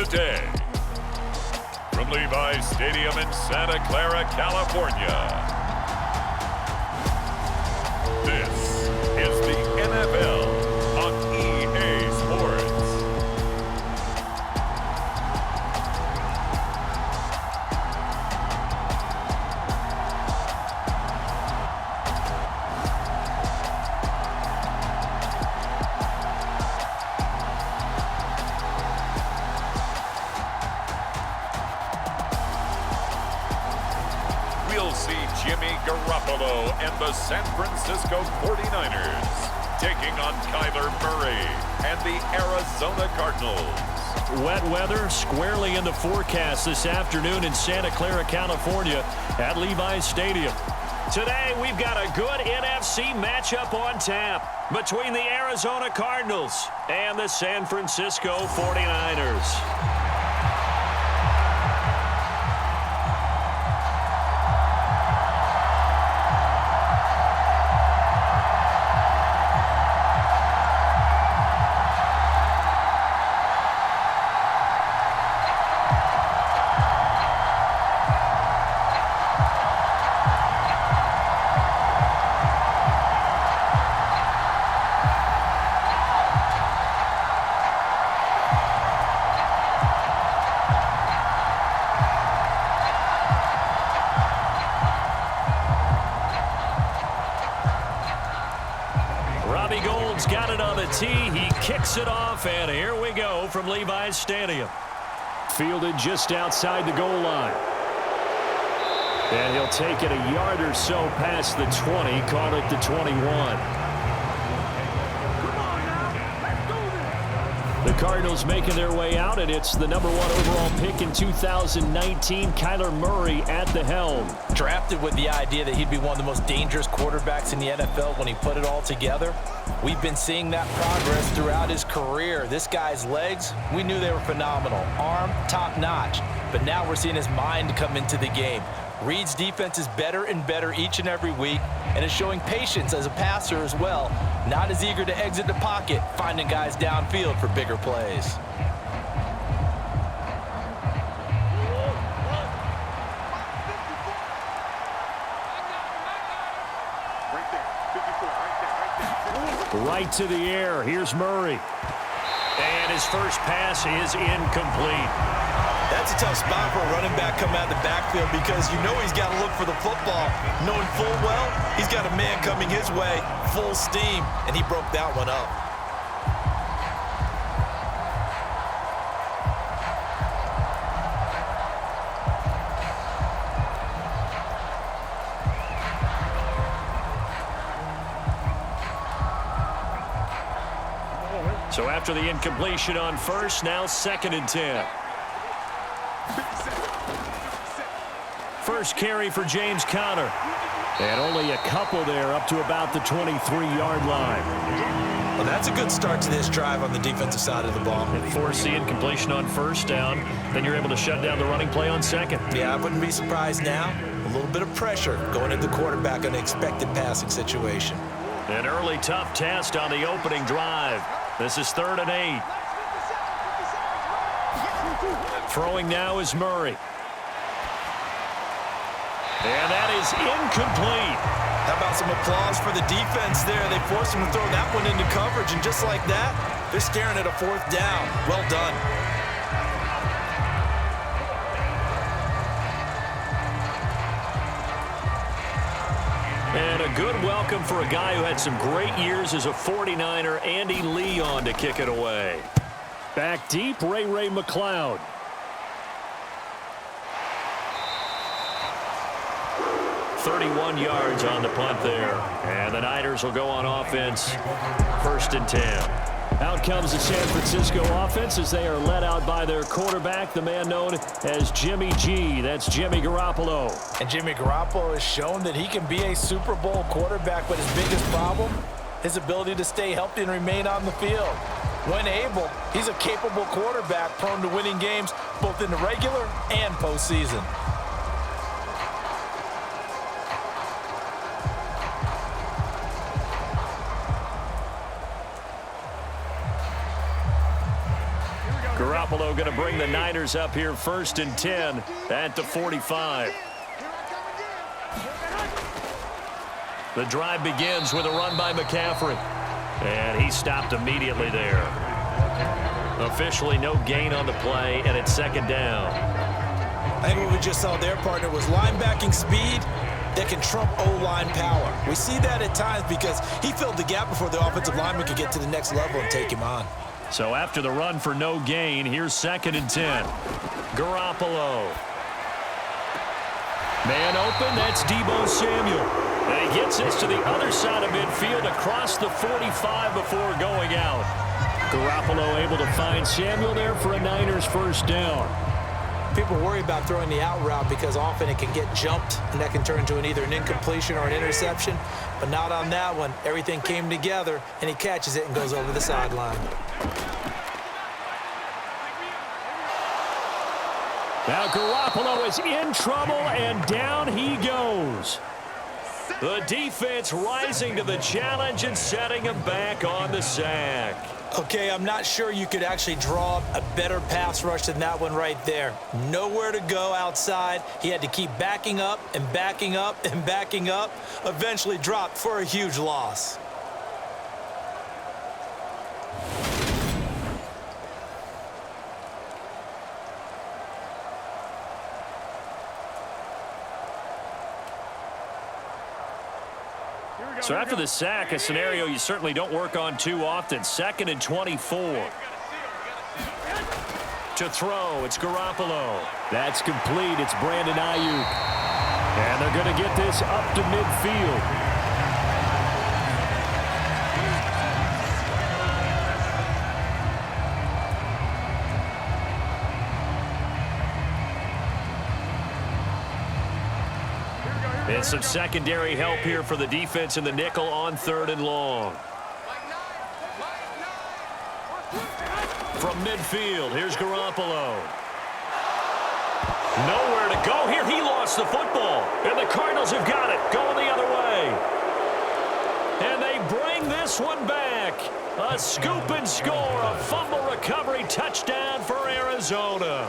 today. From Levi Stadium in Santa Clara, California, this is the NFL on EA Sports. We'll see Jimmy Garoppolo and the San Francisco 49ers taking on Kyler Murray and the Arizona Cardinals. Wet weather squarely in the forecast this afternoon in Santa Clara, California at Levi Stadium. Today we've got a good NFC matchup on tap between the Arizona Cardinals and the San Francisco 49ers. Got it on the tee. He kicks it off, and here we go from Levi Stadium. Fielded just outside the goal line. And he'll take it a yard or so past the 20, call it the 21. The Cardinals making their way out, and it's the #1 overall pick in 2019, Kyler Murray at the helm. Drafted with the idea that he'd be one of the most dangerous quarterbacks in the NFL when he put it all together. We've been seeing that progress throughout his career. This guy's legs, we knew they were phenomenal. Arm, top-notch. But now we're seeing his mind come into the game. Reed's defense is better and better each and every week, and is showing patience as a passer as well. Not as eager to exit the pocket, finding guys downfield for bigger plays. Right to the air. Here's Murray. And his first pass is incomplete. That's a tough spot for a running back coming out of the backfield because you know he's got to look for the football, knowing full well he's got a man coming his way, full steam, and he broke that one up. So after the incompletion on first, now 2nd and 10. First carry for James Conner. And only a couple there up to about the 23-yard line. Well, that's a good start to this drive on the defensive side of the ball. And force the incompletion on first down. Then you're able to shut down the running play on second. Yeah, I wouldn't be surprised now. A little bit of pressure going into the quarterback in an expected passing situation. An early tough test on the opening drive. This is 3rd and 8. Throwing now is Murray. And that is incomplete. How about some applause for the defense there? They forced him to throw that one into coverage, and just like that, they're staring at a 4th down. Well done. And a good welcome for a guy who had some great years as a 49er, Andy Leon, to kick it away. Back deep, Ray McLeod. .31 yards on the punt there. And the Niners will go on offense, 1st and 10. Out comes the San Francisco offense as they are led out by their quarterback, the man known as Jimmy G. That's Jimmy Garoppolo. And Jimmy Garoppolo has shown that he can be a Super Bowl quarterback, but his biggest problem, his ability to stay healthy and remain on the field. When able, he's a capable quarterback prone to winning games both in the regular and postseason. Garoppolo going to bring the Niners up here 1st and 10 at the 45. The drive begins with a run by McCaffrey. And he stopped immediately there. Officially no gain on the play, and it's 2nd down. I think what we just saw there, partner, was linebacking speed that can trump O-line power. We see that at times because he filled the gap before the offensive lineman could get to the next level and take him on. So after the run for no gain, here's 2nd and 10. Garoppolo. Man open, that's Deebo Samuel. And he gets this to the other side of midfield across the 45 before going out. Garoppolo able to find Samuel there for a Niners 1st down. People worry about throwing the out route because often it can get jumped, and that can turn into either an incompletion or an interception. But not on that one. Everything came together, and he catches it and goes over the sideline. Now Garoppolo is in trouble, and down he goes. The defense rising to the challenge and setting him back on the sack. Okay, I'm not sure you could actually draw a better pass rush than that one right there. Nowhere to go outside. He had to keep backing up and backing up and backing up. Eventually dropped for a huge loss. So after the sack, a scenario you certainly don't work on too often. 2nd and 24. To throw, it's Garoppolo. That's complete. It's Brandon Ayuk. And they're going to get this up to midfield. And some secondary help here for the defense in the nickel on 3rd and long. From midfield, here's Garoppolo. Nowhere to go here. He lost the football. And the Cardinals have got it. Going the other way. And they bring this one back. A scoop and score. A fumble recovery touchdown for Arizona.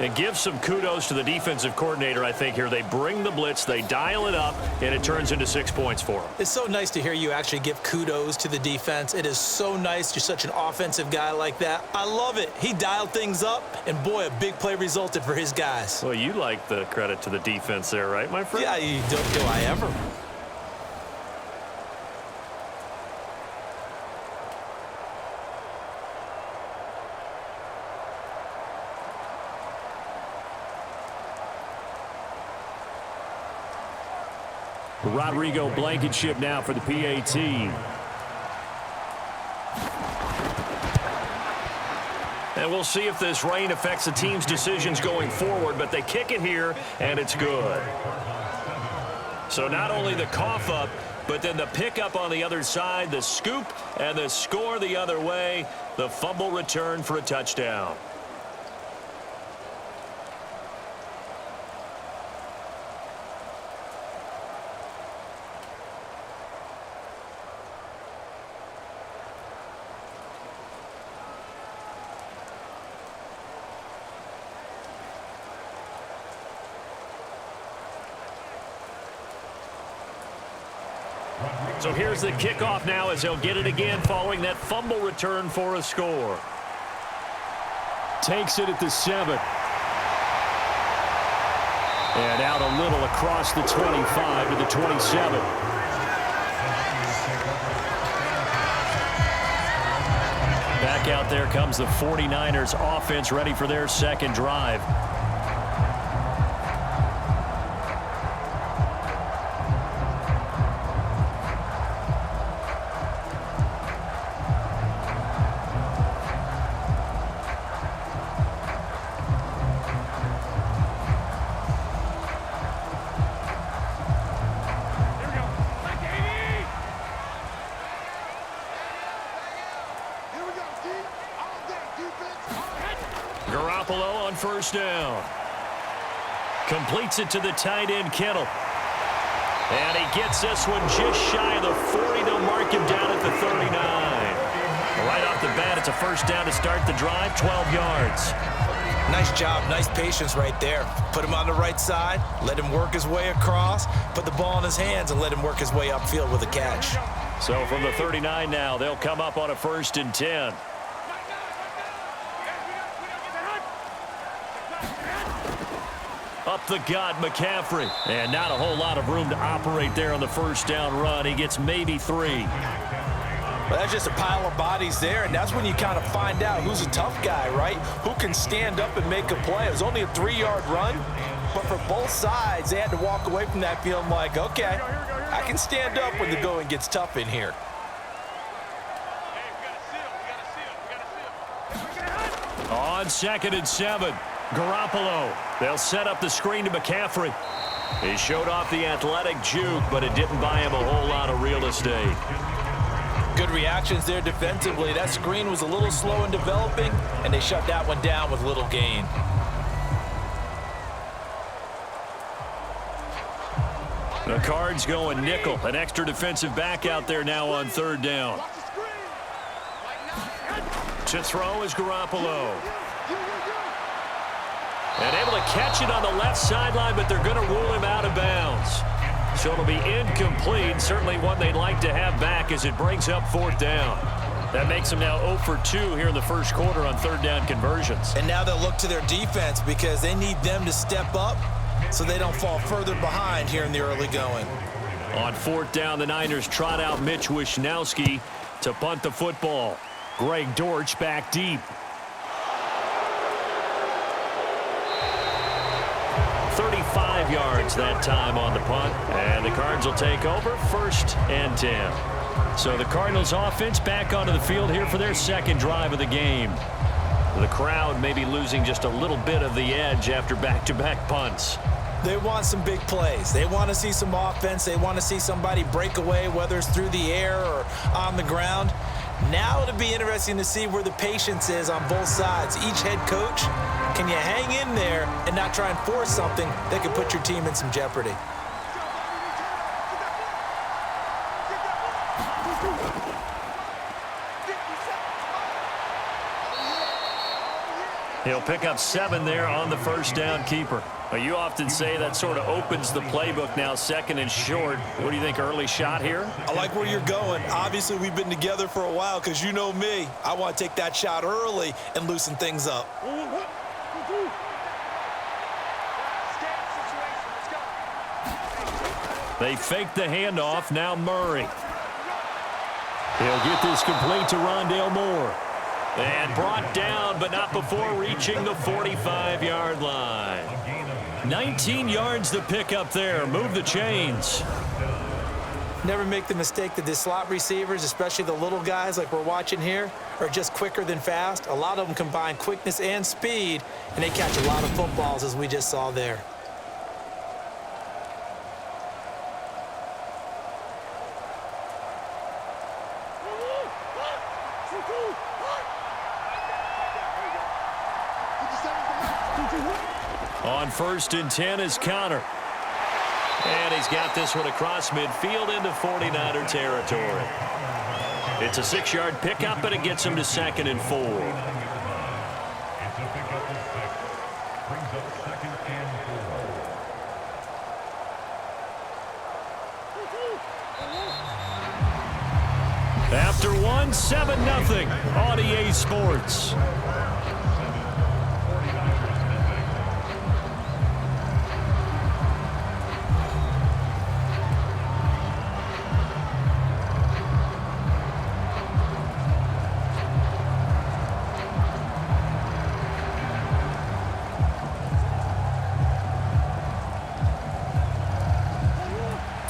And give some kudos to the defensive coordinator, I think, here. They bring the blitz, they dial it up, and it turns into 6 points for them. It's so nice to hear you actually give kudos to the defense. It is so nice. You're such an offensive guy like that. I love it. He dialed things up, and boy, a big play resulted for his guys. Well, you like the credit to the defense there, right, my friend? Yeah, do I ever? Rodrigo Blankenship now for the PAT. And we'll see if this rain affects the team's decisions going forward, but they kick it here, and it's good. So not only the cough up, but then the pickup on the other side, the scoop, and the score the other way, the fumble return for a touchdown. So here's the kickoff now as they'll get it again following that fumble return for a score. Takes it at the 7. And out a little across the 25 to the 27. Back out there comes the 49ers offense ready for their second drive. Garoppolo on first down. Completes it to the tight end, Kittle. And he gets this one just shy of the 40. They'll mark him down at the 39. Right off the bat, it's It's a first down to start the drive, 12 yards. Nice job, nice patience right there. Put him on the right side, let him work his way across, put the ball in his hands, and let him work his way upfield with a catch. So from the 39 now, they'll come up on a 1st and 10. Up the gut, McCaffrey. And not a whole lot of room to operate there on the first down run. He gets maybe 3. Well, that's just a pile of bodies there, and that's when you kind of find out who's a tough guy, right? Who can stand up and make a play. It was only a 3-yard run, but for both sides, they had to walk away from that feeling like, okay, I can stand up when the going gets tough in here. On 2nd and 7, Garoppolo. They'll set up the screen to McCaffrey. He showed off the athletic juke, but it didn't buy him a whole lot of real estate. Good reactions there defensively. That screen was a little slow in developing, and they shut that one down with little gain. The Cards going nickel. An extra defensive back out there now on 3rd down. To throw is Garoppolo. And able to catch it on the left sideline, but they're going to rule him out of bounds. So it'll be incomplete. Certainly one they'd like to have back as it brings up 4th down. That makes them now 0 for 2 here in the first quarter on 3rd down conversions. And now they'll look to their defense because they need them to step up so they don't fall further behind here in the early going. On 4th down, the Niners trot out Mitch Wishnowski to punt the football. Greg Dortch back deep. 35 yards that time on the punt, and the Cards will take over 1st and 10. So the Cardinals offense back onto the field here for their 2nd drive of the game. The crowd may be losing just a little bit of the edge after back-to-back punts. They want some big plays. They want to see some offense. They want to see somebody break away, whether it's through the air or on the ground. Now it'll be interesting to see where the patience is on both sides. Each head coach, can you hang in there and not try and force something that could put your team in some jeopardy? He'll pick up 7 there on the first down keeper. You often say that sort of opens the playbook now, 2nd and short. What do you think, early shot here? I like where you're going. Obviously, we've been together for a while because you know me. I want to take that shot early and loosen things up. They fake the handoff. Now Murray. He'll get this complete to Rondale Moore. And brought down, but not before reaching the 45-yard line. 19 yards to pick up there. Move the chains. Never make the mistake that the slot receivers, especially the little guys like we're watching here, are just quicker than fast. A lot of them combine quickness and speed, and they catch a lot of footballs, as we just saw there. On 1st and 10 is Connor. And he's got this one across midfield into 49er territory. It's a 6-yard pickup, but it gets him to 2nd and 4. After one, 7-0 on EA Sports.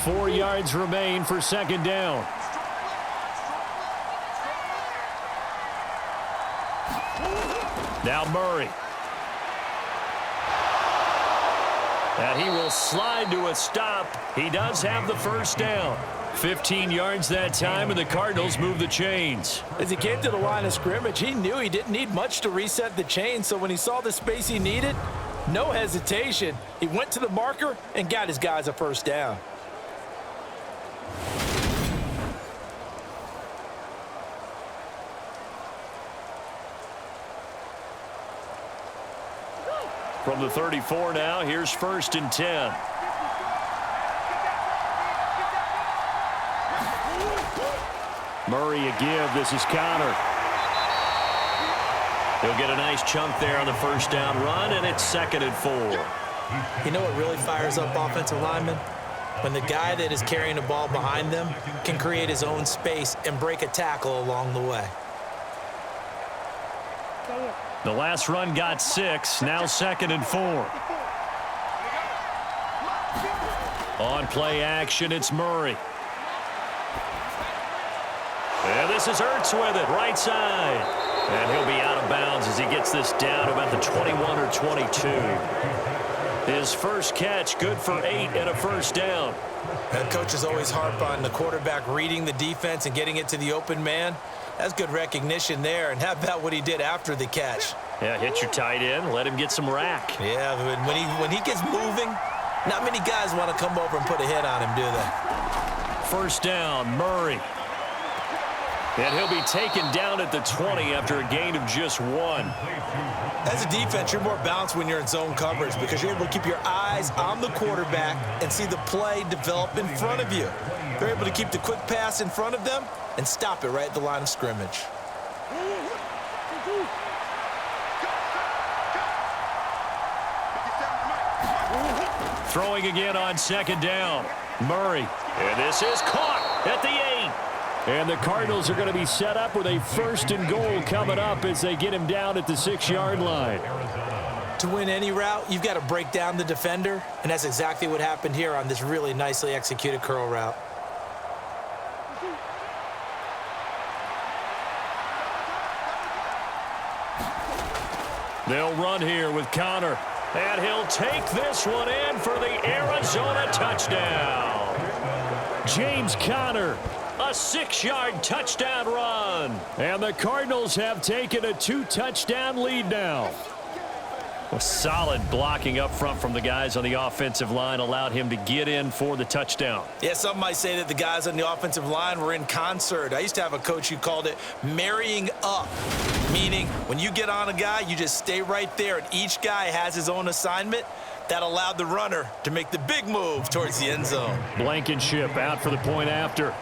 Four yards remain for 2nd down. Now Murray. And he will slide to a stop. He does have the first down. 15 yards that time, and the Cardinals move the chains. As he came to the line of scrimmage, he knew he didn't need much to reset the chain, so when he saw the space he needed, no hesitation. He went to the marker and got his guys a first down. From the 34 now, here's 1st and 10. Murray a give. This is Connor. He'll get a nice chunk there on the first down run, and it's 2nd and 4. You know what really fires up offensive linemen? When the guy that is carrying the ball behind them can create his own space and break a tackle along the way. The last run got 6. Now 2nd and 4. On play action, it's Murray. And this is Ertz with it, right side. And he'll be out of bounds as he gets this down about the 21 or 22. His first catch, good for 8 and a first down. That coaches always harp on the quarterback reading the defense and getting it to the open man. That's good recognition there. And how about what he did after the catch? Yeah, hit your tight end, let him get some rack. Yeah, when he gets moving, not many guys want to come over and put a hit on him, do they? First down, Murray. And he'll be taken down at the 20 after a gain of just 1. As a defense, you're more balanced when you're in zone coverage because you're able to keep your eyes on the quarterback and see the play develop in front of you. They're able to keep the quick pass in front of them and stop it right at the line of scrimmage. Throwing again on 2nd down. Murray. And this is caught at the 8. And the Cardinals are going to be set up with a 1st and goal coming up as they get him down at the 6-yard line. To win any route, you've got to break down the defender, and that's exactly what happened here on this really nicely executed curl route. They'll run here with Connor, and he'll take this one in for the Arizona touchdown. James Conner. A 6-yard touchdown run. And the Cardinals have taken a 2-touchdown lead now. A solid blocking up front from the guys on the offensive line allowed him to get in for the touchdown. Yeah, some might say that the guys on the offensive line were in concert. I used to have a coach who called it marrying up, meaning when you get on a guy, you just stay right there, and each guy has his own assignment. That allowed the runner to make the big move towards the end zone. Blankenship out for the point after.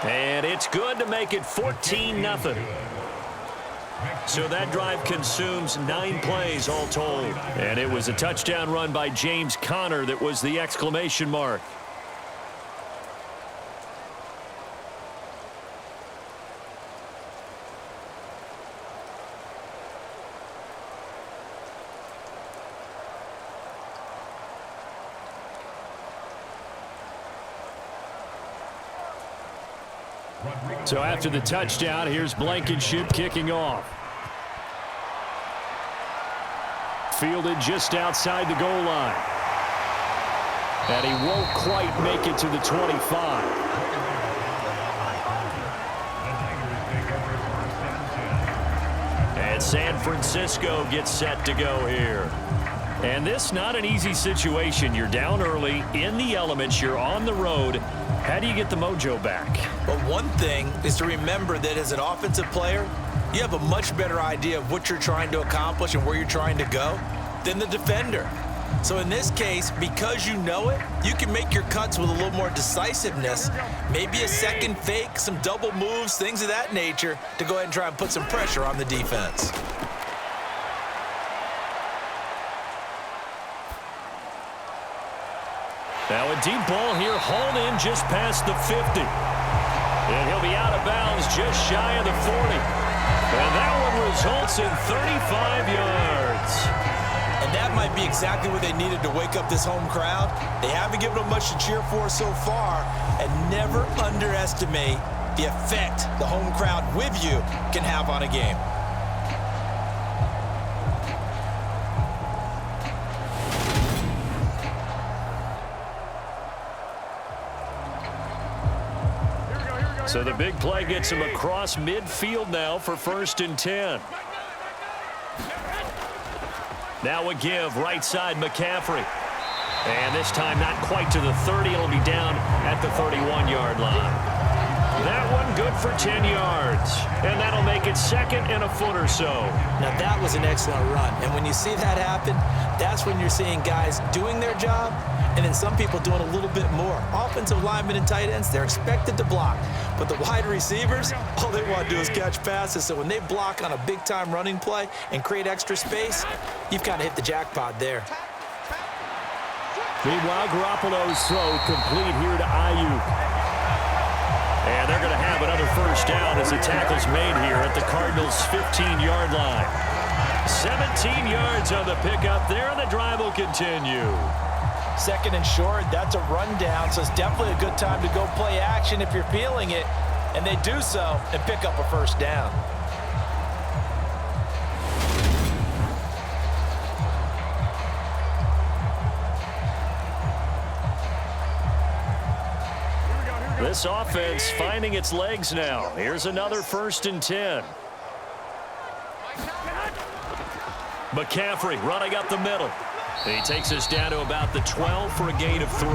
And it's good to make it 14-0. So that drive consumes 9 plays all told. And it was a touchdown run by James Conner that was the exclamation mark. So after the touchdown, here's Blankenship kicking off. Fielded just outside the goal line. And he won't quite make it to the 25. And San Francisco gets set to go here. And this not an easy situation. You're down early, in the elements, you're on the road. How do you get the mojo back? But one thing is to remember that as an offensive player, you have a much better idea of what you're trying to accomplish and where you're trying to go than the defender. So in this case, because you know it, you can make your cuts with a little more decisiveness, maybe a second fake, some double moves, things of that nature, to go ahead and try and put some pressure on the defense. Now a deep ball here, hauled in just past the 50. And he'll be out of bounds just shy of the 40. And that one results in 35 yards. And that might be exactly what they needed to wake up this home crowd. They haven't given them much to cheer for so far. And never underestimate the effect the home crowd with you can have on a game. So the big play gets him across midfield now for 1st and 10. Now a give, right side, McCaffrey. And this time not quite to the 30. It'll be down at the 31-yard line. That one good for 10 yards. And that'll make it 2nd and a foot or so. Now, that was an excellent run. And when you see that happen, that's when you're seeing guys doing their job and then some people doing a little bit more. Offensive linemen and tight ends, they're expected to block. But the wide receivers, all they want to do is catch passes. So when they block on a big-time running play and create extra space, you've kind of hit the jackpot there. Meanwhile, Garoppolo's throw complete here to Ayuk. And they're going to have another first down as the tackle's made here at the Cardinals' 15-yard line. 17 yards on the pickup there, and the drive will continue. 2nd and short, that's a rundown, so it's definitely a good time to go play action if you're feeling it. And they do so and pick up a first down. This offense finding its legs now. Here's another 1st and 10. McCaffrey running up the middle. He takes us down to about the 12 for a gain of 3.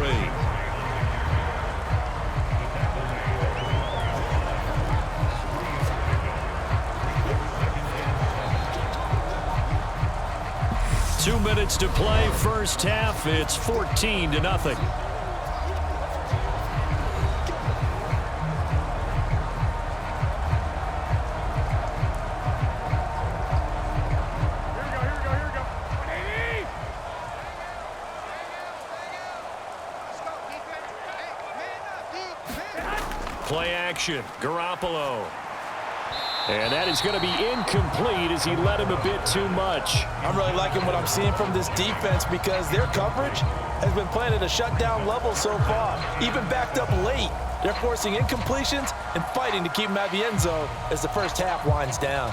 Two minutes to play, first half. It's 14-0. Play action, Garoppolo. And that is going to be incomplete as he led him a bit too much. I'm really liking what I'm seeing from this defense because their coverage has been playing at a shutdown level so far. Even backed up late, they're forcing incompletions and fighting to keep them at the end zone as the first half winds down.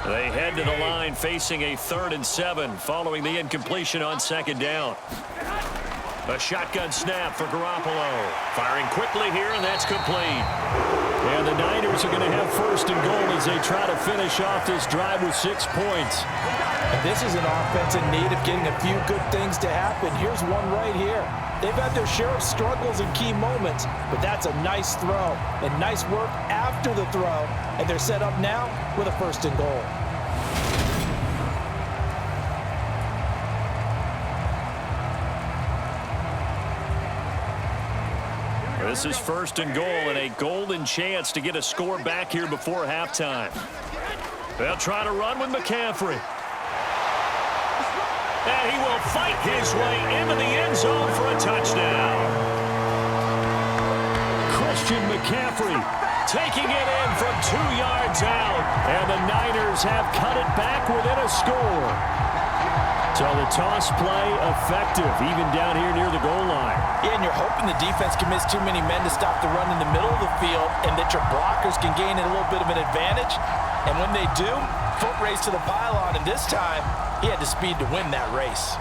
They head to the line facing a 3rd and 7 following the incompletion on 2nd down. A shotgun snap for Garoppolo. Firing quickly here, and that's complete. And the Niners are going to have 1st and goal as they try to finish off this drive with 6 points. And this is an offense in need of getting a few good things to happen. Here's one right here. They've had their share of struggles in key moments, but that's a nice throw and nice work after the throw. And they're set up now with a 1st and goal. This is 1st and goal and a golden chance to get a score back here before halftime. They'll try to run with McCaffrey. And he will fight his way into the end zone for a touchdown. Christian McCaffrey taking it in from 2 yards out. And the Niners have cut it back within a score. So the toss play effective, even down here near the goal line. Yeah, and you're hoping the defense commits too many men to stop the run in the middle of the field and that your blockers can gain a little bit of an advantage. And when they do, foot race to the pylon, and this time, he had the speed to win that race.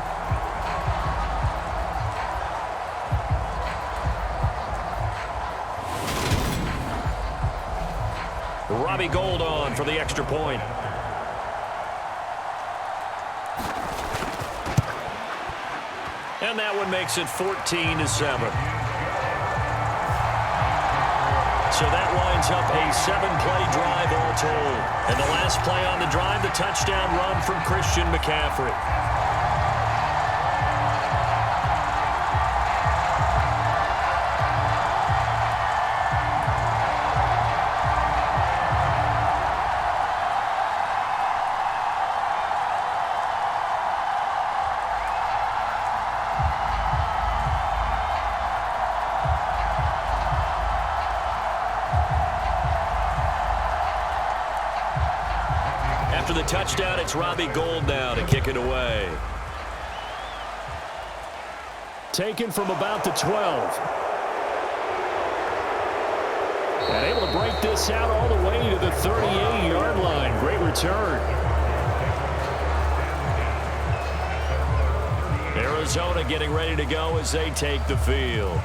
Robbie Gould on for the extra point. And that one makes it 14-7. So that winds up a 7-play drive all told. And the last play on the drive, the touchdown run from Christian McCaffrey. After the touchdown, it's Robbie Gould now to kick it away. Taken from about the 12. And able to break this out all the way to the 38-yard line. Great return. Arizona getting ready to go as they take the field.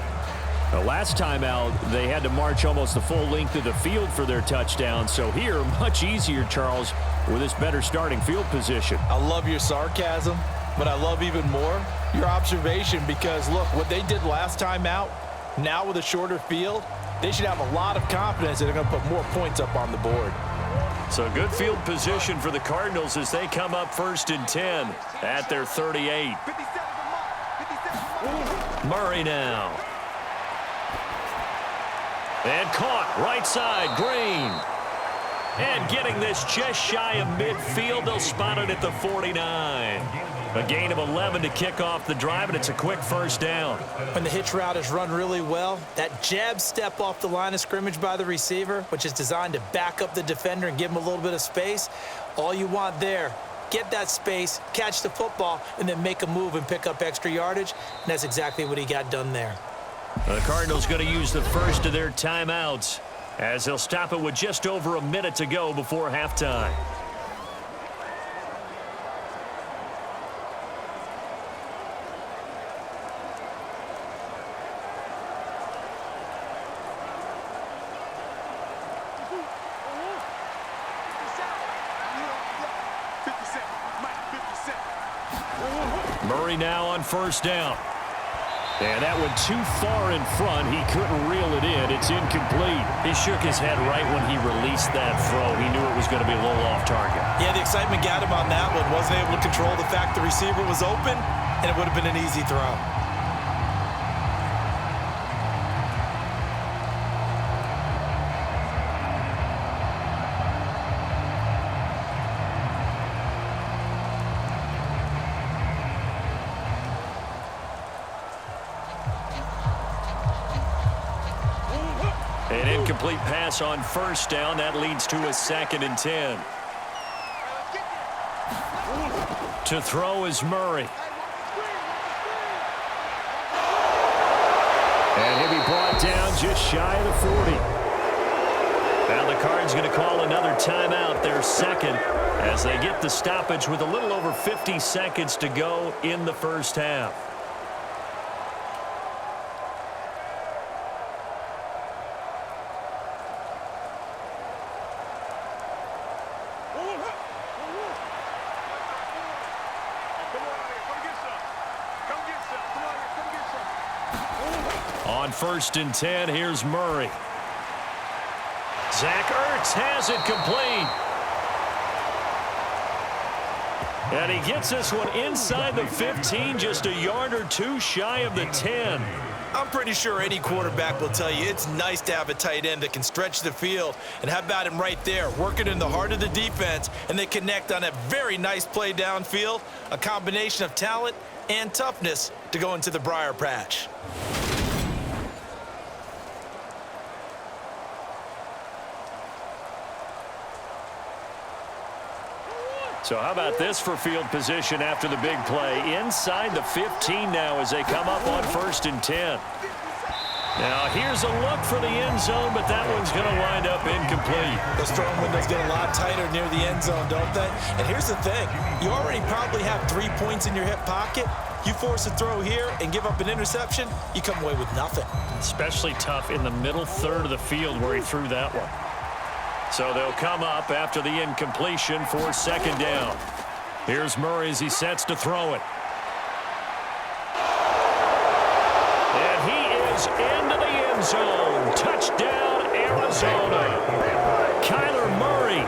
The last time out, they had to march almost the full length of the field for their touchdown. So here, much easier, Charles, with this better starting field position. I love your sarcasm, but I love even more your observation because, look, what they did last time out, now with a shorter field, they should have a lot of confidence that they're going to put more points up on the board. So good field position for the Cardinals as they come up 1st and 10 at their 38. Murray now. And caught right side, Green. And getting this just shy of midfield, they'll spot it at the 49. A gain of 11 to kick off the drive, and it's a quick first down. When the hitch route is run really well, that jab step off the line of scrimmage by the receiver, which is designed to back up the defender and give him a little bit of space, all you want there, get that space, catch the football, and then make a move and pick up extra yardage, and that's exactly what he got done there. The Cardinals going to use the first of their timeouts as they'll stop it with just over a minute to go before halftime. Murray now on first down. And that went too far in front. He couldn't reel it in. It's incomplete. He shook his head right when he released that throw. He knew it was going to be a little off target. Yeah, the excitement got him on that one. Wasn't able to control the fact the receiver was open, and it would have been an easy throw. An incomplete pass on first down. That leads to a 2nd and 10. To throw is Murray. And he'll be brought down just shy of the 40. Now the Cards going to call another timeout, their second, as they get the stoppage with a little over 50 seconds to go in the first half. On 1st and 10, here's Murray. Zach Ertz has it complete. And he gets this one inside the 15, just a yard or two shy of the 10. I'm pretty sure any quarterback will tell you it's nice to have a tight end that can stretch the field. And how about him right there, working in the heart of the defense, and they connect on a very nice play downfield, a combination of talent and toughness to go into the briar patch. So how about this for field position after the big play? Inside the 15 now as they come up on 1st and 10. Now here's a look for the end zone, but that one's going to wind up incomplete. Those throwing windows get a lot tighter near the end zone, don't they? And here's the thing. You already probably have 3 points in your hip pocket. You force a throw here and give up an interception, you come away with nothing. Especially tough in the middle third of the field where he threw that one. So they'll come up after the incompletion for 2nd down. Here's Murray as he sets to throw it. And he is into the end zone. Touchdown, Arizona. Kyler Murray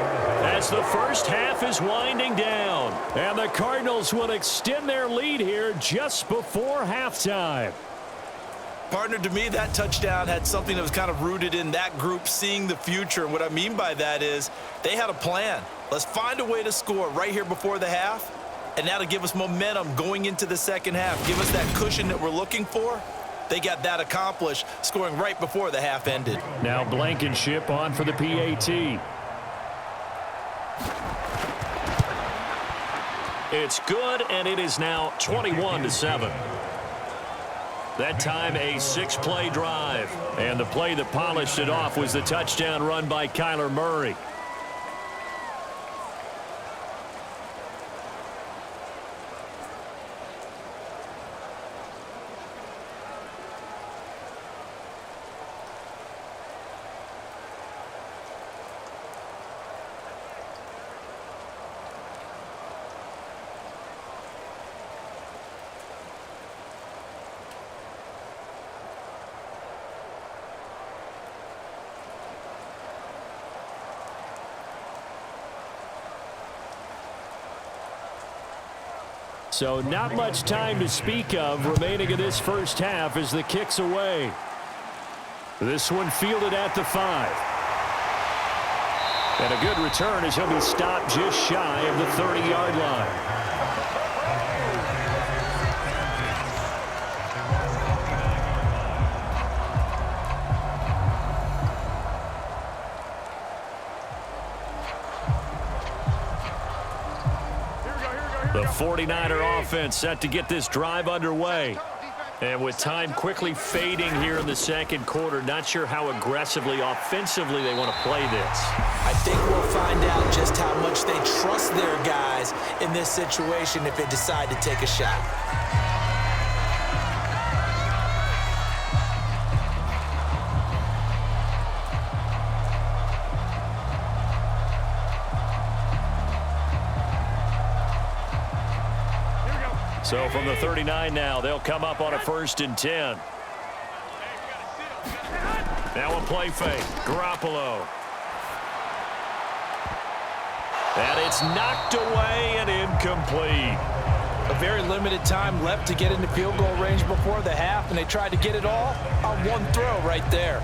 as the first half is winding down. And the Cardinals will extend their lead here just before halftime. Partner, to me, that touchdown had something that was kind of rooted in that group seeing the future. And what I mean by that is they had a plan. Let's find a way to score right here before the half, and that'll give us momentum going into the second half. Give us that cushion that we're looking for. They got that accomplished, scoring right before the half ended. Now Blankenship on for the PAT. It's good, and it is now 21-7. That time a 6-play drive. And the play that polished it off was the touchdown run by Kyler Murray. So not much time to speak of remaining in this first half as the kick's away. This one fielded at the 5. And a good return as he'll be stopped just shy of the 30-yard line. The 49er offense set to get this drive underway. And with time quickly fading here in the second quarter, not sure how aggressively, offensively they want to play this. I think we'll find out just how much they trust their guys in this situation if they decide to take a shot. So from the 39 now, they'll come up on a 1st and 10. Now a play fake. Garoppolo. And it's knocked away and incomplete. A very limited time left to get into field goal range before the half, and they tried to get it all on one throw right there.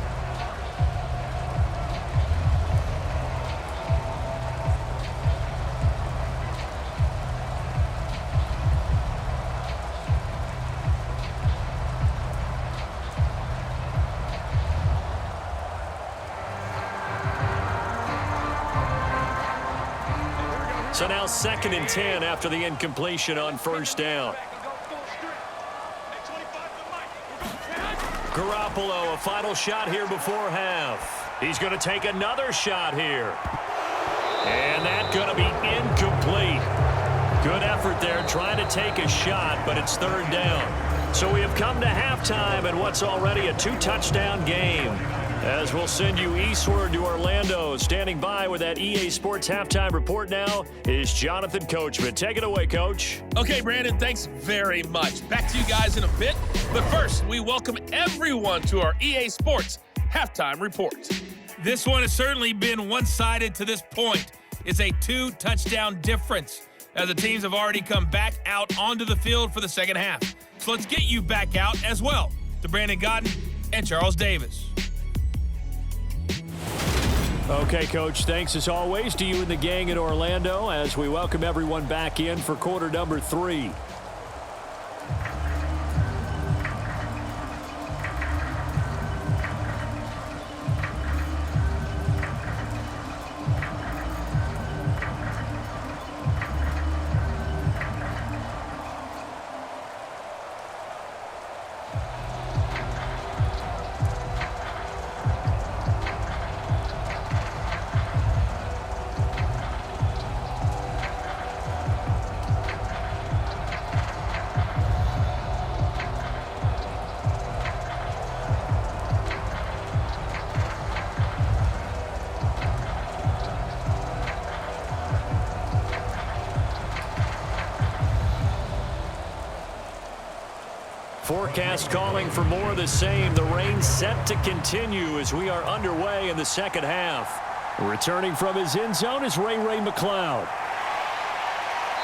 So now 2nd and 10 after the incompletion on 1st down. Garoppolo, a final shot here before half. He's going to take another shot here. And that's going to be incomplete. Good effort there trying to take a shot, but it's 3rd down. So we have come to halftime and what's already a 2-touchdown game. As we'll send you eastward to Orlando. Standing by with that EA Sports halftime report now is Jonathan Coachman. Take it away, Coach. Okay, Brandon, thanks very much. Back to you guys in a bit. But first, we welcome everyone to our EA Sports halftime report. This one has certainly been one-sided to this point. It's a 2-touchdown difference as the teams have already come back out onto the field for the second half. So let's get you back out as well to Brandon Godden and Charles Davis. Okay, Coach, thanks as always to you and the gang in Orlando as we welcome everyone back in for quarter number 3. Forecast calling for more of the same. The rain set to continue as we are underway in the second half. Returning from his end zone is Ray McLeod.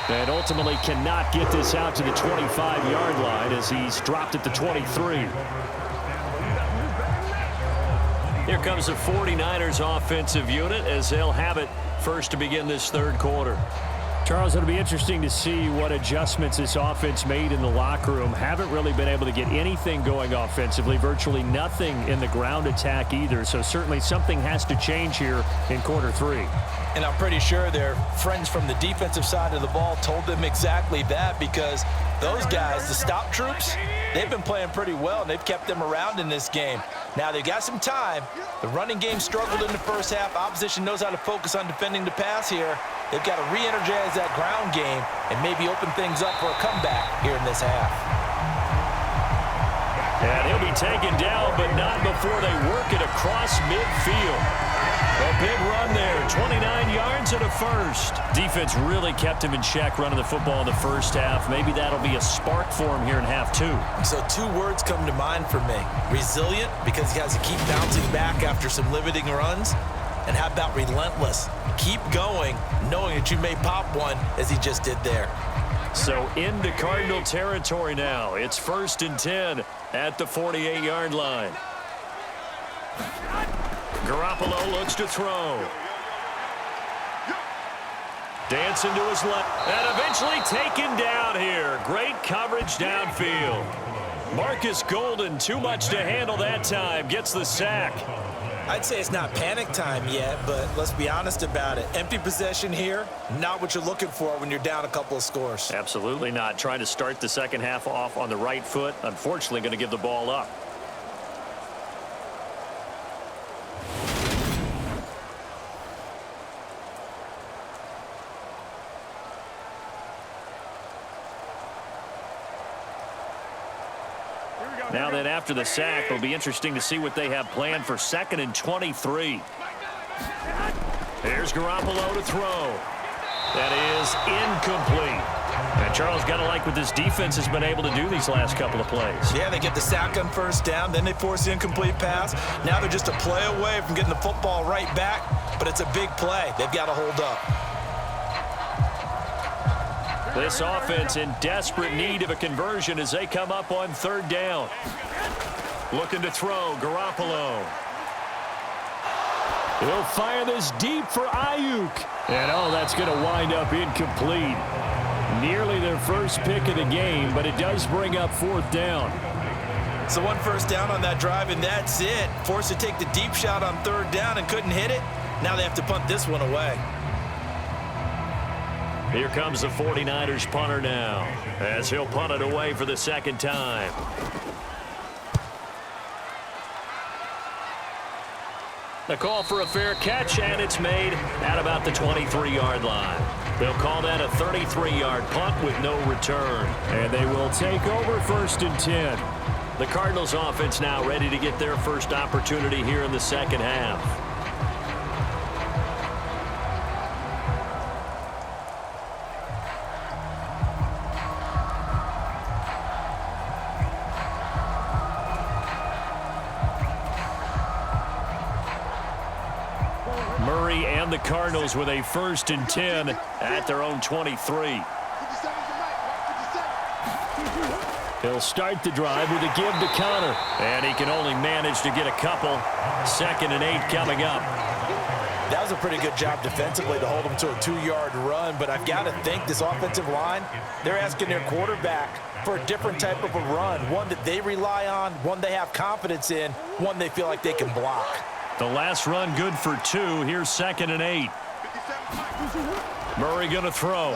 And ultimately cannot get this out to the 25-yard line as he's dropped at the 23. Here comes the 49ers offensive unit as they'll have it first to begin this third quarter. Charles, it'll be interesting to see what adjustments this offense made in the locker room. Haven't really been able to get anything going offensively, virtually nothing in the ground attack either. So certainly something has to change here in quarter 3. And I'm pretty sure their friends from the defensive side of the ball told them exactly that, because those guys, the stop troops, they've been playing pretty well, and they've kept them around in this game. Now they've got some time. The running game struggled in the first half. Opposition knows how to focus on defending the pass here. They've got to re-energize that ground game and maybe open things up for a comeback here in this half. And he'll be taken down, but not before they work it across midfield. A big run there, 29 yards and a first. Defense really kept him in check running the football in the first half. Maybe that'll be a spark for him here in half 2. So 2 words come to mind for me. Resilient, because he has to keep bouncing back after some limiting runs. And how about relentless? Keep going, knowing that you may pop one as he just did there. So into Cardinal territory now. It's 1st and 10 at the 48-yard line. Garoppolo looks to throw. Dancing to his left. And eventually taken down here. Great coverage downfield. Marcus Golden, too much to handle that time, gets the sack. I'd say it's not panic time yet, but let's be honest about it. Empty possession here, not what you're looking for when you're down a couple of scores. Absolutely not. Trying to start the second half off on the right foot. Unfortunately, going to give the ball up. Now then, after the sack, it'll be interesting to see what they have planned for 2nd and 23. Here's Garoppolo to throw. That is incomplete. And Charles, got to like what this defense has been able to do these last couple of plays. Yeah, they get the sack on 1st down, then they force the incomplete pass. Now they're just a play away from getting the football right back, but it's a big play. They've got to hold up. This offense in desperate need of a conversion as they come up on 3rd down. Looking to throw, Garoppolo. He'll fire this deep for Ayuk. And, that's going to wind up incomplete. Nearly their first pick of the game, but it does bring up 4th down. So 1 first down on that drive, and that's it. Forced to take the deep shot on 3rd down and couldn't hit it. Now they have to punt this one away. Here comes the 49ers punter now, as he'll punt it away for the 2nd time. The call for a fair catch, and it's made at about the 23-yard line. They'll call that a 33-yard punt with no return. And they will take over 1st and 10. The Cardinals offense now ready to get their first opportunity here in the second half. The Cardinals with a 1st and 10 at their own 23. He'll start the drive with a give to Connor, and he can only manage to get a couple. 2nd and 8 coming up. That was a pretty good job defensively to hold him to a 2-yard run, but I've got to think this offensive line, they're asking their quarterback for a different type of a run, one that they rely on, one they have confidence in, one they feel like they can block. The last run good for 2. Here's 2nd and 8. Murray going to throw.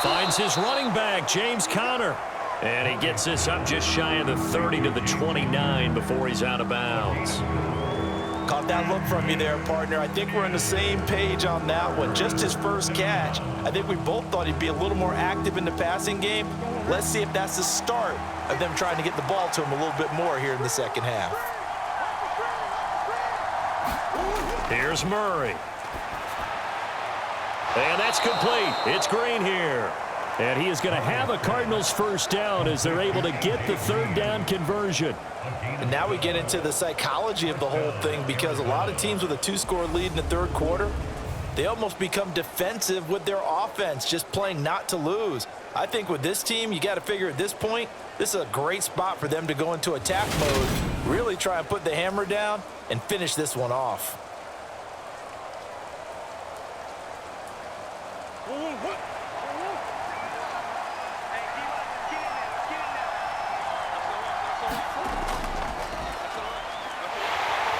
Finds his running back, James Conner. And he gets this up just shy of the 30 to the 29 before he's out of bounds. Caught that look from you there, partner. I think we're on the same page on that one. Just his first catch. I think we both thought he'd be a little more active in the passing game. Let's see if that's the start of them trying to get the ball to him a little bit more here in the second half. Here's Murray. And that's complete. It's Green here. And he is going to have a Cardinals first down as they're able to get the 3rd down conversion. And now we get into the psychology of the whole thing, because a lot of teams with a 2-score lead in the 3rd quarter, they almost become defensive with their offense, just playing not to lose. I think with this team, you got to figure at this point, this is a great spot for them to go into attack mode, really try and put the hammer down and finish this one off.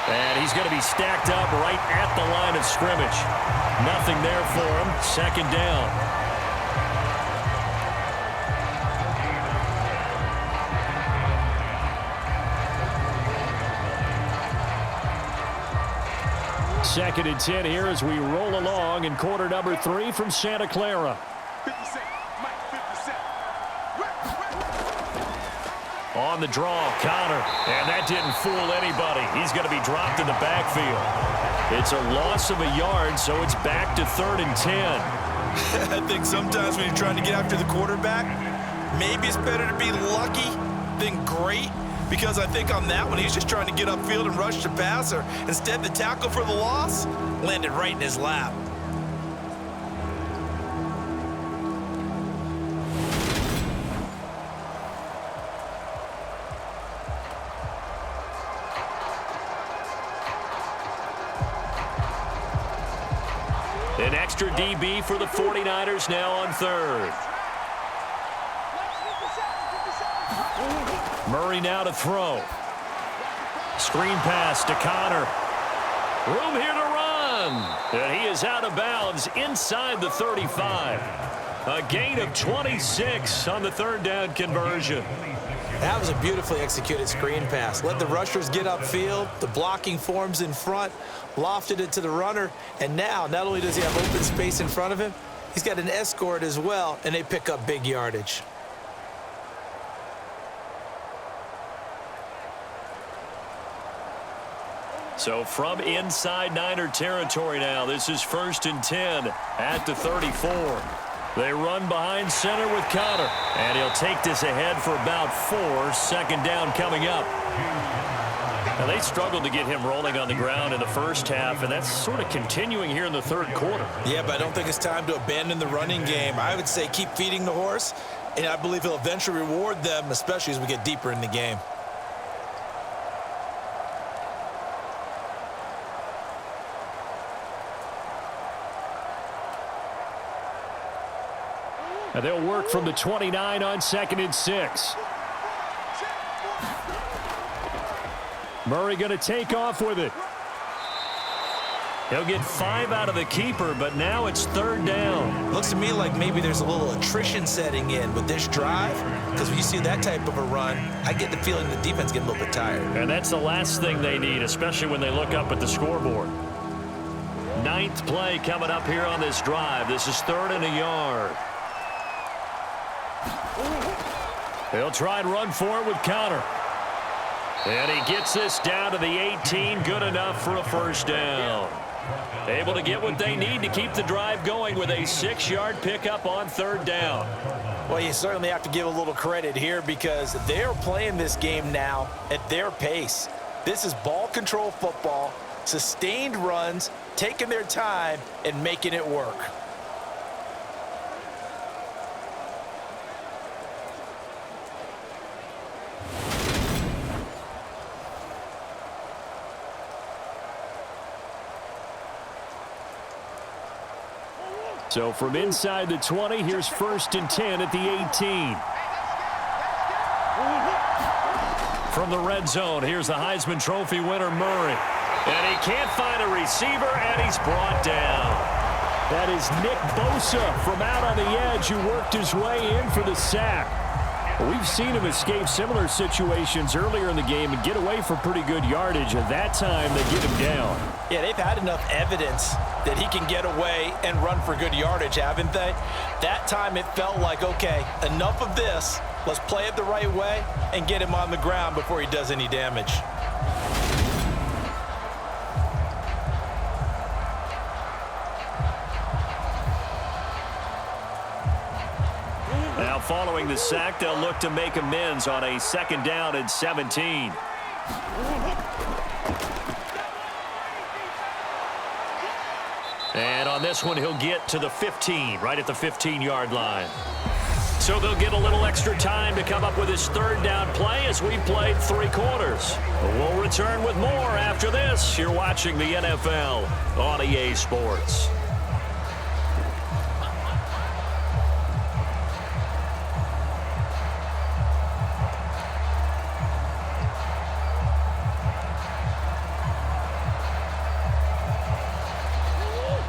And he's going to be stacked up right at the line of scrimmage. Nothing there for him. 2nd down. Second and 10 here as we roll along in quarter number 3 from Santa Clara. On the draw, Connor, and that didn't fool anybody. He's going to be dropped in the backfield. It's a loss of a yard, so it's back to 3rd and 10. I think sometimes when you're trying to get after the quarterback, maybe it's better to be lucky than great, because I think on that one, he's just trying to get upfield and rush the passer. Instead, the tackle for the loss landed right in his lap. An extra DB for the 49ers now on third. Murray now to throw. Screen pass to Connor. Room here to run. And he is out of bounds inside the 35. A gain of 26 on the third down conversion. That was a beautifully executed screen pass. Let the rushers get upfield. The blocking forms in front. Lofted it to the runner. And now, not only does he have open space in front of him, he's got an escort as well, and they pick up big yardage. So from inside Niner territory now, this is 1st and 10 at the 34. They run behind center with Connor, and he'll take this ahead for about 4. Second down coming up. Now, they struggled to get him rolling on the ground in the first half, and that's sort of continuing here in the third quarter. Yeah, but I don't think it's time to abandon the running game. I would say keep feeding the horse, and I believe he'll eventually reward them, especially as we get deeper in the game. And they'll work from the 29 on 2nd and 6. Murray going to take off with it. He'll get 5 out of the keeper, but now it's 3rd down. Looks to me like maybe there's a little attrition setting in with this drive, because when you see that type of a run, I get the feeling the defense gets a little bit tired. And that's the last thing they need, especially when they look up at the scoreboard. 9th play coming up here on this drive. This is 3rd and a yard. He'll try and run for it with Connor. And he gets this down to the 18. Good enough for a first down. Able to get what they need to keep the drive going with a 6-yard pickup on 3rd down. Well, you certainly have to give a little credit here because they're playing this game now at their pace. This is ball control football, sustained runs, taking their time, and making it work. So from inside the 20, here's 1st and 10 at the 18. From the red zone, here's the Heisman Trophy winner, Murray. And he can't find a receiver, and he's brought down. That is Nick Bosa from out on the edge who worked his way in for the sack. We've seen him escape similar situations earlier in the game and get away for pretty good yardage, and that time they get him down. Yeah, they've had enough evidence that he can get away and run for good yardage, haven't they? That time it felt like, okay, enough of this. Let's play it the right way and get him on the ground before he does any damage. Now following the sack, they'll look to make amends on a 2nd down and 17. And on this one, he'll get to the 15, right at the 15-yard line. So they'll get a little extra time to come up with his 3rd down play as we played 3 quarters. We'll return with more after this. You're watching the NFL on EA Sports.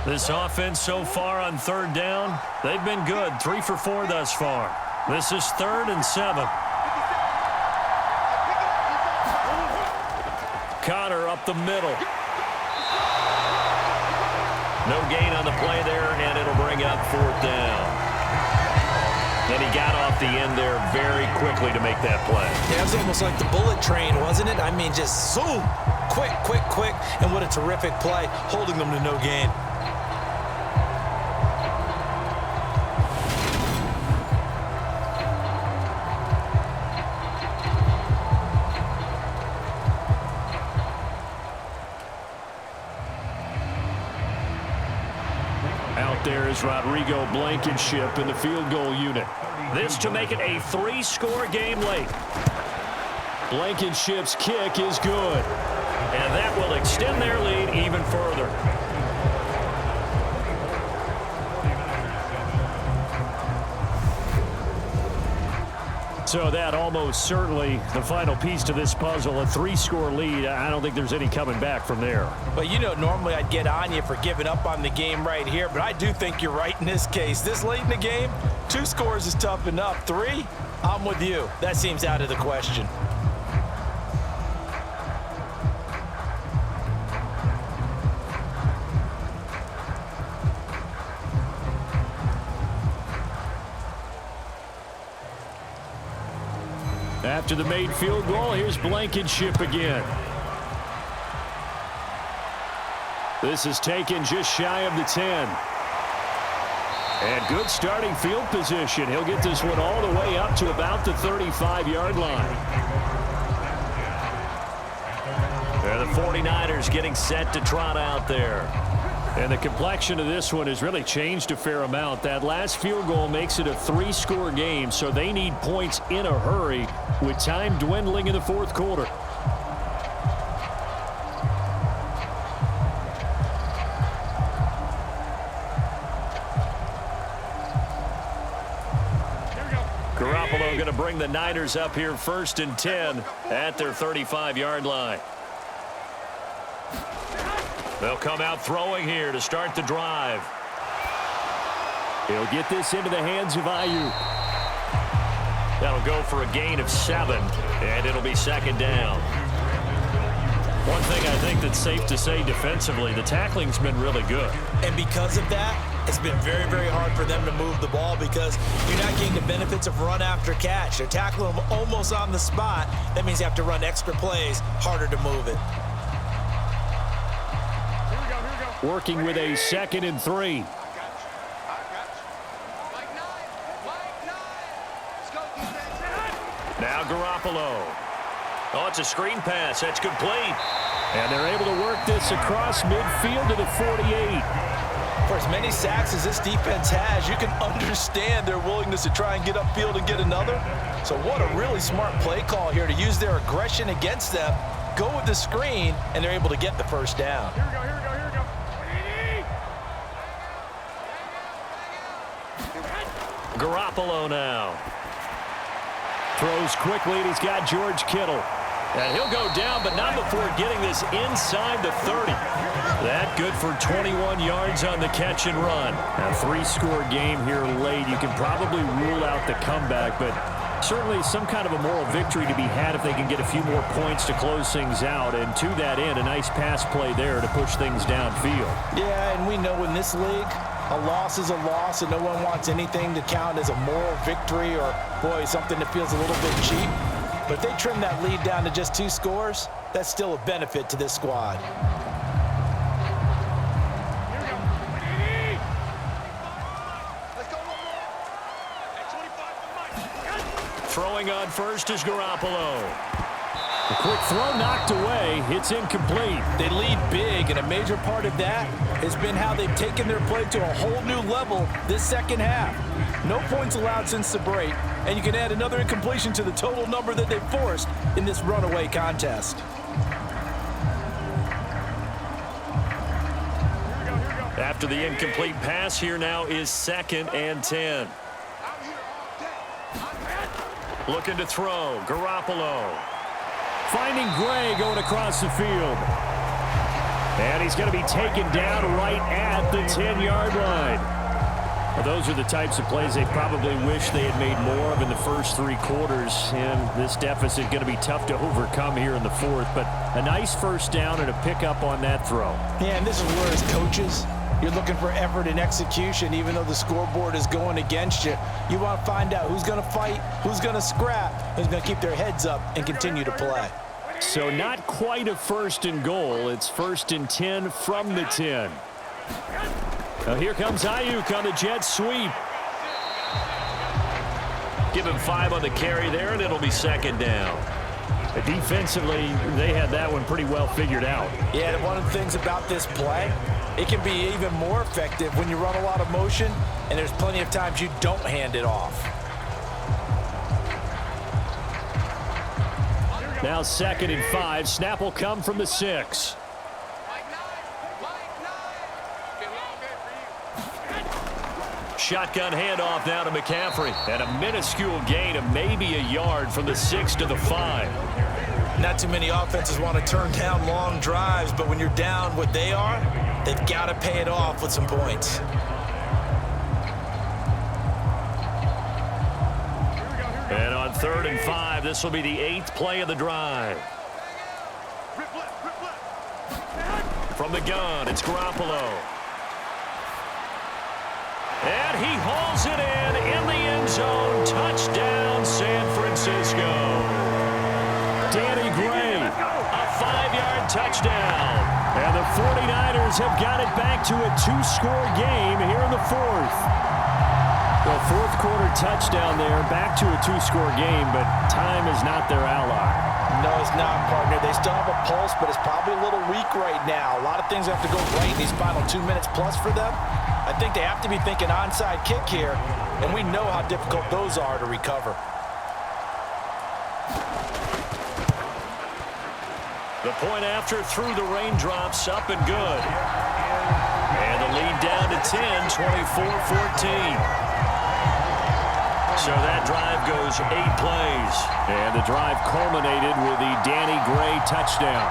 This offense so far on 3rd down, they've been good. 3 for 4 thus far. This is 3rd and 7. Connor up the middle. No gain on the play there, and it'll bring up 4th down. And he got off the end there very quickly to make that play. Yeah, it was almost like the bullet train, wasn't it? I mean, just zoom. Quick, quick, quick. And what a terrific play, holding them to no gain. There is Rodrigo Blankenship in the field goal unit. This to make it a 3-score game late. Blankenship's kick is good. And that will extend their lead even further. So that almost certainly the final piece to this puzzle, a 3-score lead. I don't think there's any coming back from there. But, you know, normally I'd get on you for giving up on the game right here, but I do think you're right in this case. This late in the game, 2 scores is tough enough. 3, I'm with you. That seems out of the question. After the made field goal, here's Blankenship again. This is taken just shy of the 10. And good starting field position. He'll get this one all the way up to about the 35-yard line. There the 49ers getting set to trot out there. And the complexion of this one has really changed a fair amount. That last field goal makes it a 3-score game, so they need points in a hurry with time dwindling in the fourth quarter. Garoppolo going to bring the Niners up here 1st and 10 at their 35-yard line. They'll come out throwing here to start the drive. He'll get this into the hands of Ayuk. That'll go for a gain of 7, and it'll be 2nd down. One thing I think that's safe to say defensively, the tackling's been really good. And because of that, it's been very, very hard for them to move the ball because you're not getting the benefits of run after catch. They're tackling them almost on the spot. That means you have to run extra plays, harder to move it. Working with a 2nd and 3. Now Garoppolo. Oh, it's a screen pass. That's complete. And they're able to work this across midfield to the 48. For as many sacks as this defense has, you can understand their willingness to try and get upfield and get another. So what a really smart play call here to use their aggression against them, go with the screen, and they're able to get the 1st down. Here we go. Garoppolo now. Throws quickly, and he's got George Kittle. And he'll go down, but not before getting this inside the 30. That good for 21 yards on the catch and run. A 3-score game here late. You can probably rule out the comeback, but certainly some kind of a moral victory to be had if they can get a few more points to close things out. And to that end, a nice pass play there to push things downfield. Yeah, and we know in this league, a loss is a loss, and no one wants anything to count as a moral victory or, boy, something that feels a little bit cheap. But if they trim that lead down to just 2 scores, that's still a benefit to this squad. Throwing on first is Garoppolo. A quick throw knocked away. It's incomplete. They lead big, and a major part of that has been how they've taken their play to a whole new level this second half. No points allowed since the break, and you can add another incompletion to the total number that they've forced in this runaway contest. After the incomplete pass, here now is 2nd and 10. Looking to throw. Garoppolo. Finding Gray going across the field. And he's going to be taken down right at the 10-yard line. Well, those are the types of plays they probably wish they had made more of in the first 3 quarters. And this deficit going to be tough to overcome here in the 4th. But a nice 1st down and a pickup on that throw. Yeah, and this is where as coaches, you're looking for effort and execution, even though the scoreboard is going against you. You want to find out who's going to fight, who's going to scrap, who's going to keep their heads up and continue to play. So not quite a 1st and goal. It's 1st and 10 from the 10. Now here comes Ayuk on the jet sweep. Give him 5 on the carry there, and it'll be 2nd down. Defensively, they had that one pretty well figured out. Yeah, and one of the things about this play, it can be even more effective when you run a lot of motion, and there's plenty of times you don't hand it off. Now 2nd and 5. Snap will come from the 6. Shotgun handoff now to McCaffrey. And a minuscule gain of maybe a yard from the 6 to the 5. Not too many offenses want to turn down long drives, but when you're down what they are, they've got to pay it off with some points. And on 3rd and 5, this will be the 8th play of the drive. From the gun, it's Garoppolo. And he hauls it in the end zone. Touchdown, San Francisco. Danny Gray, a 5-yard touchdown. And the 49ers have got it back to a 2-score game here in the 4th. The 4th quarter touchdown there, back to a 2-score game, but time is not their ally. No, it's not, partner. They still have a pulse, but it's probably a little weak right now. A lot of things have to go right in these final 2 minutes plus for them. I think they have to be thinking onside kick here, and we know how difficult those are to recover. The point after through the raindrops, up and good. And the lead down to 10, 24-14. So that drive goes 8 plays. And the drive culminated with the Danny Gray touchdown.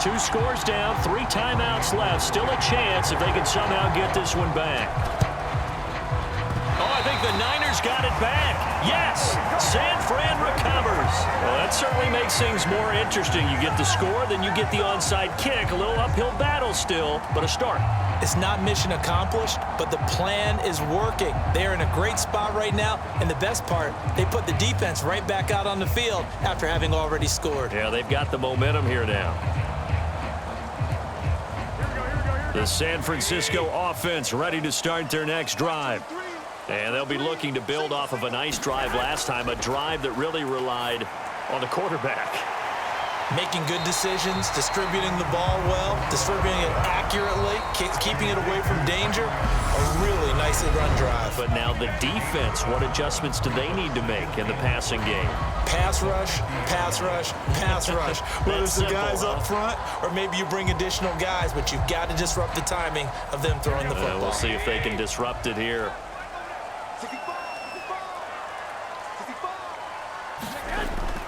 Two scores down, 3 timeouts left. Still a chance if they can somehow get this one back. Oh, I think the Niners got it back. Yes, San Fran recovers. Well, that certainly makes things more interesting. You get the score, then you get the onside kick. A little uphill battle still, but a start. It's not mission accomplished, but the plan is working. They're in a great spot right now, and the best part, they put the defense right back out on the field after having already scored. Yeah, they've got the momentum here now. The San Francisco offense ready to start their next drive. And they'll be looking to build off of a nice drive last time, a drive that really relied on the quarterback. Making good decisions, distributing the ball well, distributing it accurately, keeping it away from danger. A really nicely run drive. But now the defense, what adjustments do they need to make in the passing game? Pass rush, pass rush, pass rush. Whether it's the guys up front or maybe you bring additional guys, but you've got to disrupt the timing of them throwing the football. We'll see if they can disrupt it here.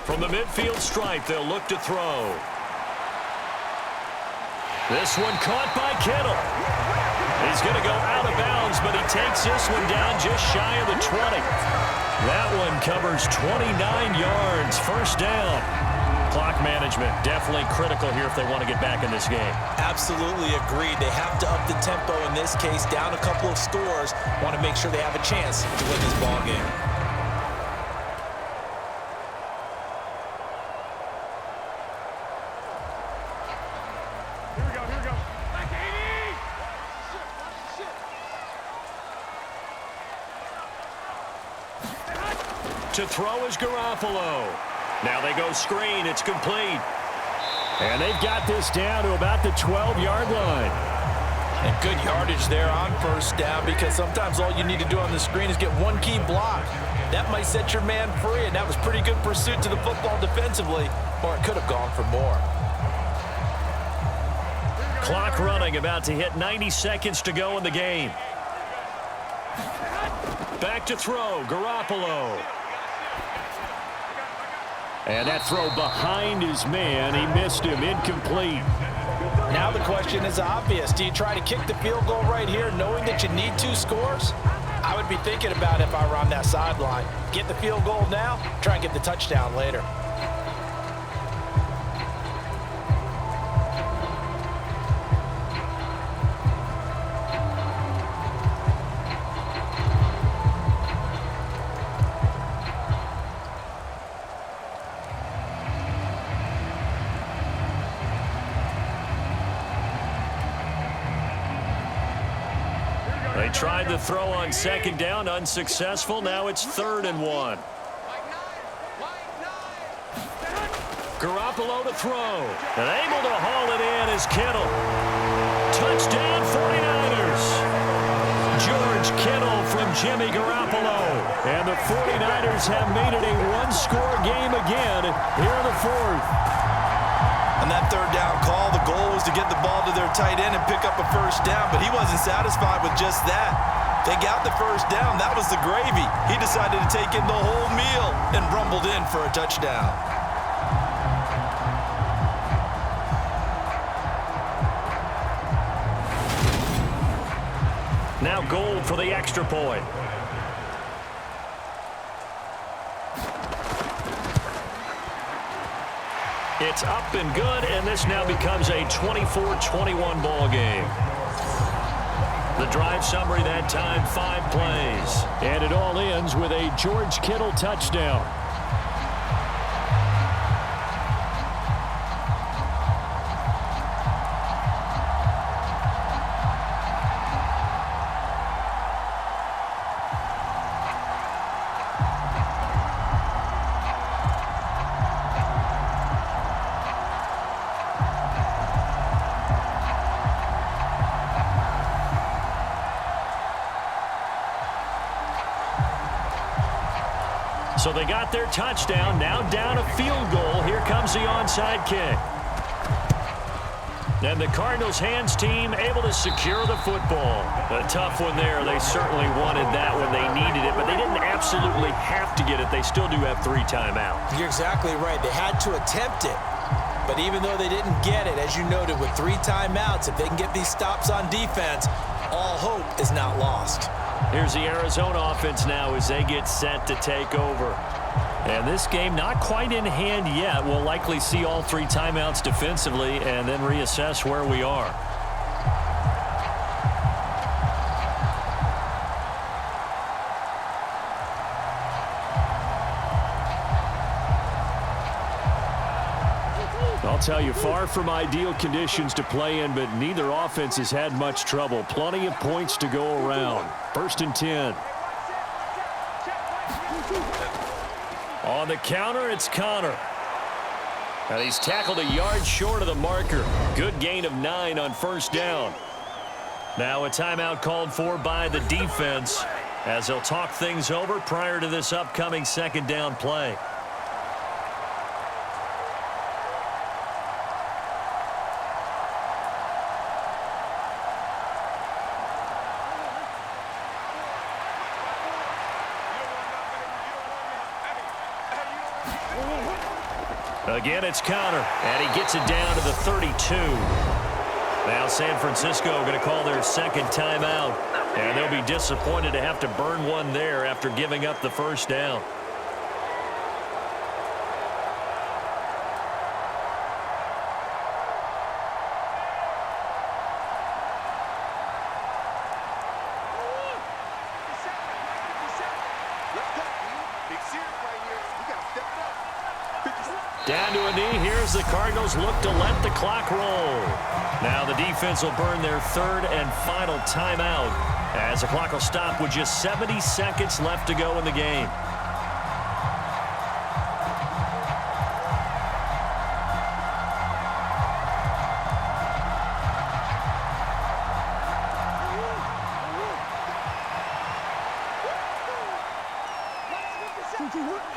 From the midfield stripe, they'll look to throw. This one caught by Kittle. He's going to go out of bounds, but he takes this one down just shy of the 20. That one covers 29 yards, first down. Clock management definitely critical here if they want to get back in this game. Absolutely agreed. They have to up the tempo in this case, down a couple of scores. Want to make sure they have a chance to win this ball game. To throw is Garoppolo. Now they go screen. It's complete. And they've got this down to about the 12-yard line. And good yardage there on first down, because sometimes all you need to do on the screen is get one key block. That might set your man free, and that was pretty good pursuit to the football defensively, or it could have gone for more. Clock running, about to hit 90 seconds to go in the game. Back to throw, Garoppolo. And that throw behind his man. He missed him, incomplete. Now the question is obvious. Do you try to kick the field goal right here knowing that you need 2 scores? I would be thinking about it if I were on that sideline. Get the field goal now, try and get the touchdown later. They tried the throw on second down, unsuccessful. Now it's 3rd and 1. Garoppolo to throw. And able to haul it in is Kittle. Touchdown 49ers. George Kittle from Jimmy Garoppolo. And the 49ers have made it a one-score game again here in the 4th. On that 3rd down call, the goal was to get the ball to their tight end and pick up a 1st down, but he wasn't satisfied with just that. They got the 1st down. That was the gravy. He decided to take in the whole meal and rumbled in for a touchdown. Now Gold for the extra point. It's up and good, and this now becomes a 24-21 ball game. The drive summary that time, 5 plays. And it all ends with a George Kittle touchdown. So they got their touchdown, now down a field goal. Here comes the onside kick. And the Cardinals hands team able to secure the football. A tough one there. They certainly wanted that when they needed it, but they didn't absolutely have to get it. They still do have 3 timeouts. You're exactly right. They had to attempt it. But even though they didn't get it, as you noted, with 3 timeouts, if they can get these stops on defense, all hope is not lost. Here's the Arizona offense now as they get set to take over. And this game not quite in hand yet. We'll likely see all 3 timeouts defensively and then reassess where we are. I'll tell you, far from ideal conditions to play in, but neither offense has had much trouble. Plenty of points to go around. 1st and 10. On the counter, it's Connor. And he's tackled a yard short of the marker. Good gain of 9 on 1st down. Now a timeout called for by the defense as they'll talk things over prior to this upcoming 2nd down play. Again, it's Connor, and he gets it down to the 32. Now San Francisco going to call their 2nd timeout, and they'll be disappointed to have to burn one there after giving up the 1st down. Down to a knee. Here's the Cardinals look to let the clock roll. Now the defense will burn their 3rd and final timeout as the clock will stop with just 70 seconds left to go in the game.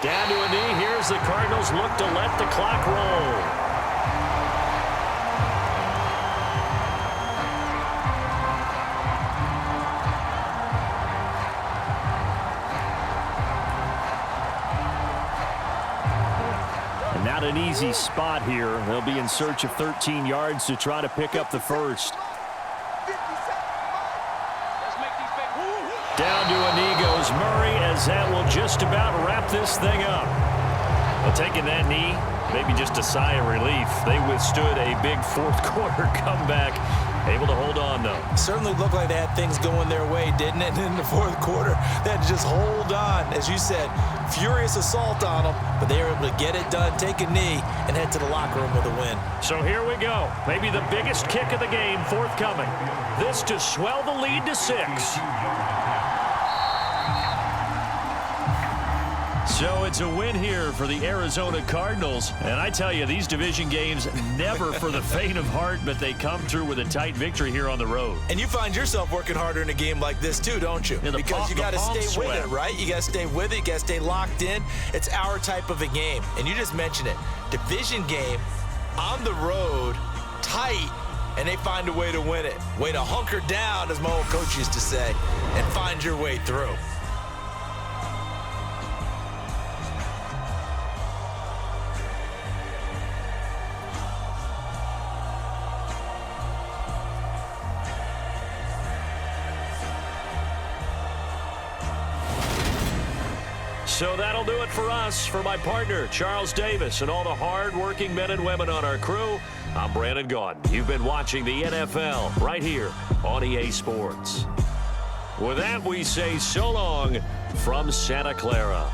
Down to a knee. Here's the Cardinals look to let the clock roll. And not an easy spot here. They'll be in search of 13 yards to try to pick up the 1st. Down to a knee goes Murray as that will just about wrap this thing up. Well, taking that knee, maybe just a sigh of relief. They withstood a big 4th quarter comeback Able to hold on, though. Certainly looked like they had things going their way, didn't it? And in the fourth quarter, they had to just hold on. As you said, furious assault on them, but they were able to get it done, take a knee, and head to the locker room with a win. So here we go. Maybe the biggest kick of the game forthcoming. This to swell the lead to 6. So it's a win here for the Arizona Cardinals. And I tell you, these division games never for the faint of heart, but they come through with a tight victory here on the road. And you find yourself working harder in a game like this too, don't you? Yeah, because you got to stay with it, right? You got to stay with it. You got to stay locked in. It's our type of a game. And you just mentioned it. Division game on the road, tight, and they find a way to win it. Way to hunker down, as my old coach used to say, and find your way through. So that'll do it for us. For my partner, Charles Davis, and all the hard-working men and women on our crew, I'm Brandon Gaudin. You've been watching the NFL right here on EA Sports. With that, we say so long from Santa Clara.